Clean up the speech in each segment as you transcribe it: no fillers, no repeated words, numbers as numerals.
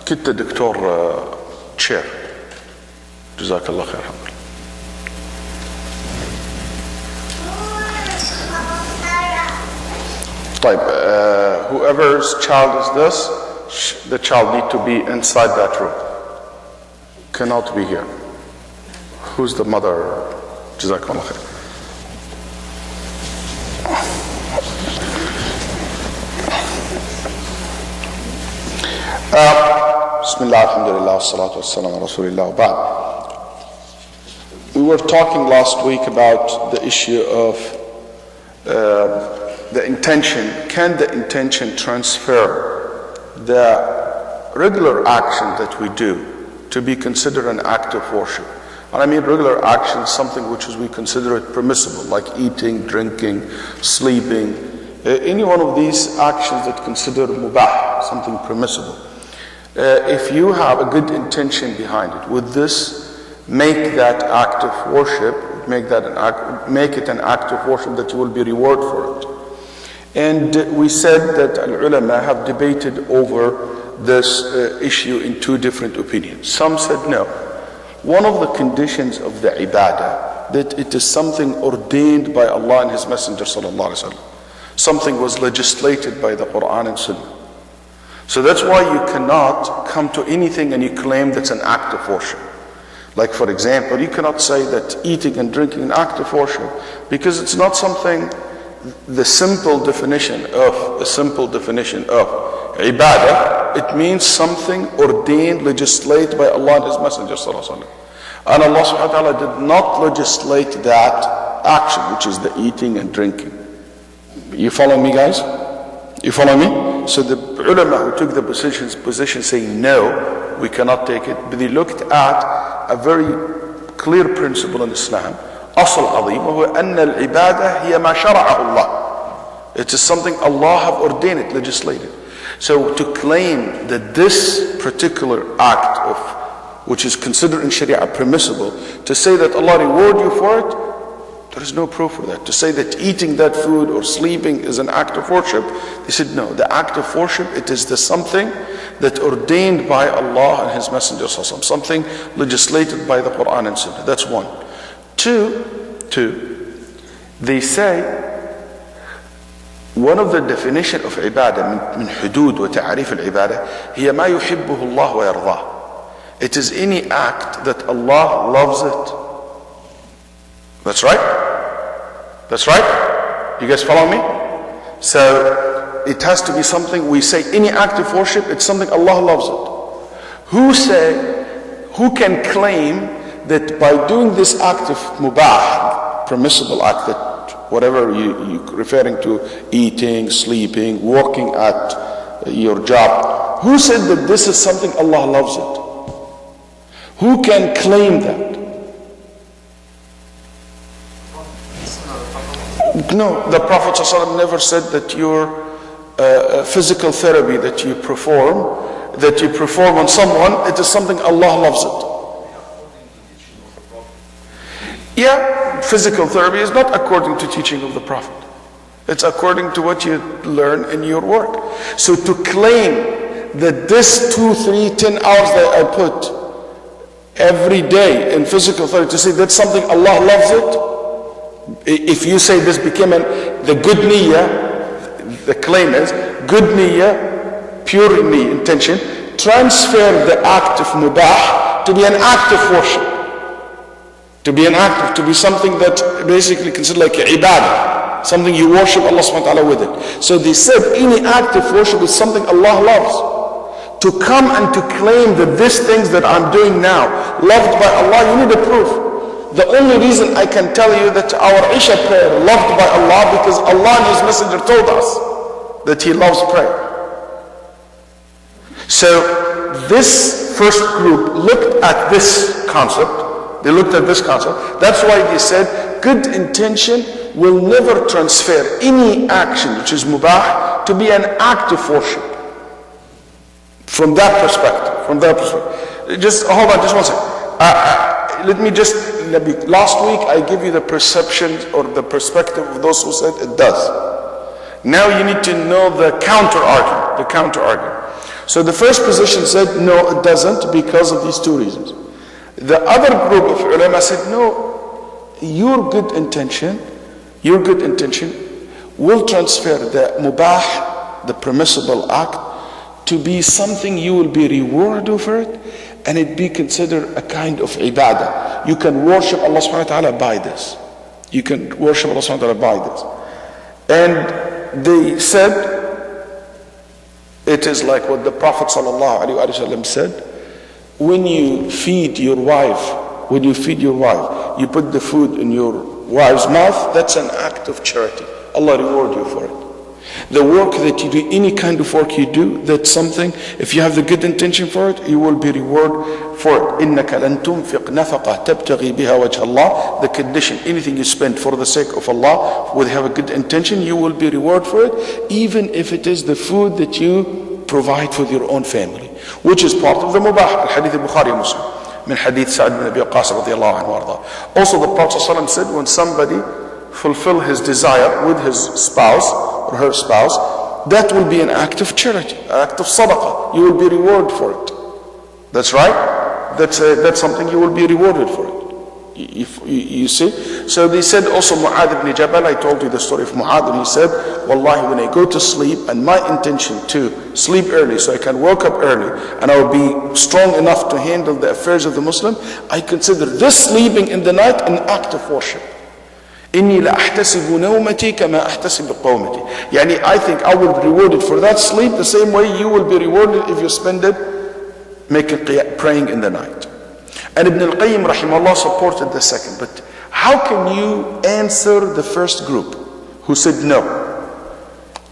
كنت دكتور تشير جزاك الله خير. الحمد لله. طيب, whoever's child is this, the child need to be inside that room, cannot be here. Who's the mother? جزاك الله خير. Bismillah, alhamdulillah, salatu wassalamu ala rasulillah, ba'd. We were talking last week about the issue of the intention. Can the intention transfer the regular action that we do to be considered an act of worship? And I mean regular action, something which is we consider it permissible, like eating, drinking, sleeping, any one of these actions that consider mubah, something permissible. If you have a good intention behind it, would this make that act of worship, make it an act of worship that you will be rewarded for it? And we said that al-ulama have debated over this issue in two different opinions. Some said no. One of the conditions of the ibadah, that it is something ordained by Allah and His Messenger sallallahu alaihi wasallam. Something was legislated by the Quran and Sunnah. So that's why you cannot come to anything and you claim that's an act of worship. Like for example, you cannot say that eating and drinking is an act of worship because it's not something, the simple definition of ibadah, it means something ordained, legislated by Allah and His Messenger sallallahu alaihi wasallam. And Allah subhanahu wa ta'ala did not legislate that action, which is the eating and drinking. You follow me, guys? You follow me? So the ulama who took the position saying no, we cannot take it, but they looked at a very clear principle in Islam, أصل عظيم, وهو أن العبادة هي ما شرعه الله. It is something Allah have ordained it, legislated. So to claim that this particular act of, which is considered in Sharia permissible, to say that Allah reward you for it, there is no proof for that. To say that eating that food or sleeping is an act of worship, they said no. The act of worship, it is the something that ordained by Allah and His Messenger, something legislated by the Quran and Sunnah. That's one. Two, they say one of the definition of ibadah من حدود وتعريف العبادة هي ما يحبه الله ويرضاه. It is any act that Allah loves it. That's right? That's right? You guys follow me? So it has to be something, we say any act of worship, it's something Allah loves it. Who can claim that by doing this act of mubah, permissible act, that whatever you referring to, eating, sleeping, working at your job, who said that this is something Allah loves it? Who can claim that? No, the Prophet ﷺ never said that your physical therapy that you perform on someone, it is something Allah loves it. Yeah, physical therapy is not according to teaching of the Prophet. It's according to what you learn in your work. So to claim that this 2, 3, 10 hours that I put every day in physical therapy, to say that's something Allah loves it, if you say this became the good niyyah, the claim is good niyyah, pure niyyah, intention, transfer the act of mubah to be an act of worship. To be something that basically considered like ibadah, something you worship Allah subhanahu wa ta'ala with it. So they said any act of worship is something Allah loves. To come and to claim that these things that I'm doing now, loved by Allah, you need a proof. The only reason I can tell you that our Isha prayer loved by Allah, because Allah and His Messenger told us that He loves prayer. So this first group looked at this concept. They looked at this concept. That's why they said good intention will never transfer any action which is mubah to be an act of worship. From that perspective. Just hold on, just one second. Last week I gave you the perception or the perspective of those who said it does. Now you need to know the counter argument. So the first position said, no, it doesn't because of these two reasons. The other group of ulama said, no, your good intention will transfer the mubah, the permissible act, to be something you will be rewarded for it, and it be considered a kind of ibadah. You can worship Allah subhanahu wa ta'ala by this. You can worship Allah subhanahu wa ta'ala by this. And they said, it is like what the Prophet sallallahu alaihi wasallam said, when you feed your wife, you put the food in your wife's mouth, that's an act of charity. Allah reward you for it. The work that you do, any kind of work you do, that's something, if you have the good intention for it, you will be rewarded for it. إِنَّكَ لَن تُنْفِقْ نَفَقَةً تَبْتَغِي بِهَا وَجْهَ اللَّهِ. The condition, anything you spend for the sake of Allah, with have a good intention, you will be rewarded for it, even if it is the food that you provide for your own family, which is part of the mubah. Al-Hadith al-Bukhari Muslim. Min Hadith Sa'ad bin Abi Waqqas radiyallahu anhu warda. Also the Prophet ﷺ said, when somebody fulfill his desire with his spouse or her spouse, that will be an act of charity, an act of sadaqah. You will be rewarded for it. That's right. That's something you will be rewarded for it. You see? So they said also Mu'adh ibn Jabal, I told you the story of Mu'adh, and he said, Wallahi, when I go to sleep, and my intention to sleep early so I can wake up early and I will be strong enough to handle the affairs of the Muslim, I consider this sleeping in the night an act of worship. إني لأحتسب نومتي كما أحتسب قومتي. يعني I think I will be rewarded for that sleep the same way you will be rewarded if you spend it praying in the night. And Ibn al-Qayyim rahimahullah supported the second. But how can you answer the first group who said no?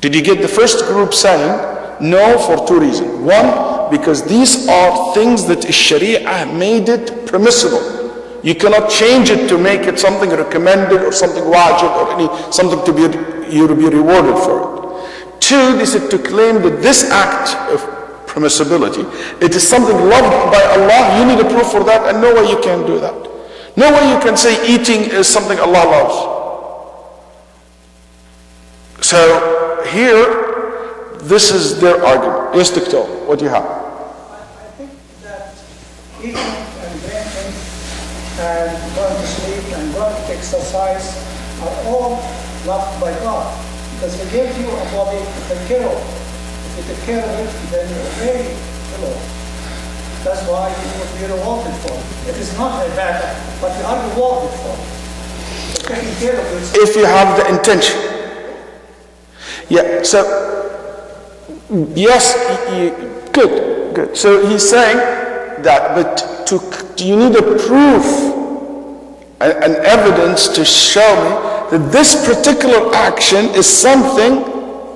Did you get the first group saying no for two reasons? One, because these are things that Sharia made it permissible. You cannot change it to make it something recommended or something wajib or something to be you to be rewarded for it. Two, they said to claim that this act of permissibility, it is something loved by Allah, you need a proof for that, and no way you can do that. No way you can say eating is something Allah loves. So here, this is their argument. Yes, Dr. What do you have? I think that eating and drinking and going to sleep and going to exercise are all loved by God, because He gave you a body to take care of. If you take care of it, then you're very below. That's why you will be rewarded for it. It is not a bad, but you are rewarded for it. So taking care of it. If you have the intention. Yeah, so, yes, good. So he's saying that, but you need a proof, an evidence to show me that this particular action is something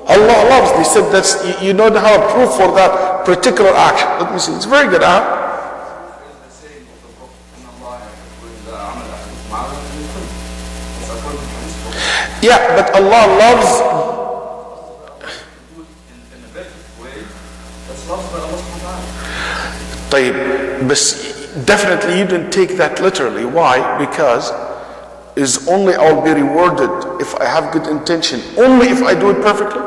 Allah loves. They said that's, you don't have a proof for that particular action. Let me see, it's very good, huh? Yeah, but Allah loves in a better way. That's loved by Allah subhanahu wa ta'ala. طيب, but definitely you didn't take that literally. Why? Because is only I'll be rewarded if I have good intention, only if I do it perfectly.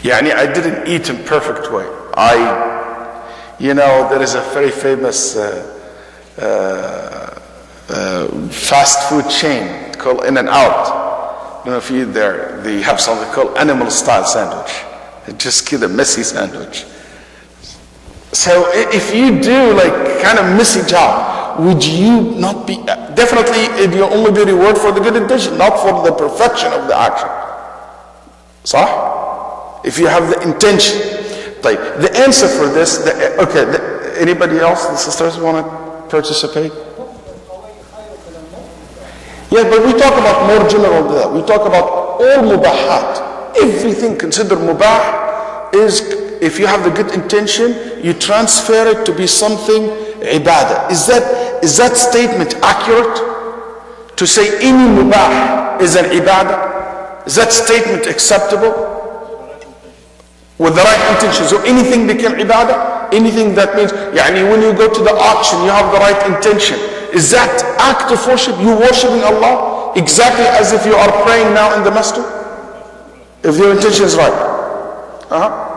Yani I didn't eat in perfect way. There is a very famous fast food chain called In-N-Out. I don't know if you eat there. They have something called animal style sandwich. It's just a messy sandwich. So if you do like kind of messy job, would you not be, definitely you'll only be rewarded for the good intention, not for the perfection of the action. صح? If you have the intention. The answer for this, anybody else, the sisters want to participate? Yeah, but we talk about more general than that. We talk about all mubahat. Everything considered mubah is, if you have the good intention, you transfer it to be something ibadah. Is that statement accurate? To say any mubah is an ibadah? Is that statement acceptable? With the right intention. So anything became ibadah? Anything that means, when you go to the auction, you have the right intention. Is that act of worship? You worshiping Allah exactly as if you are praying now in the masjid? If your intention is right. Uh-huh.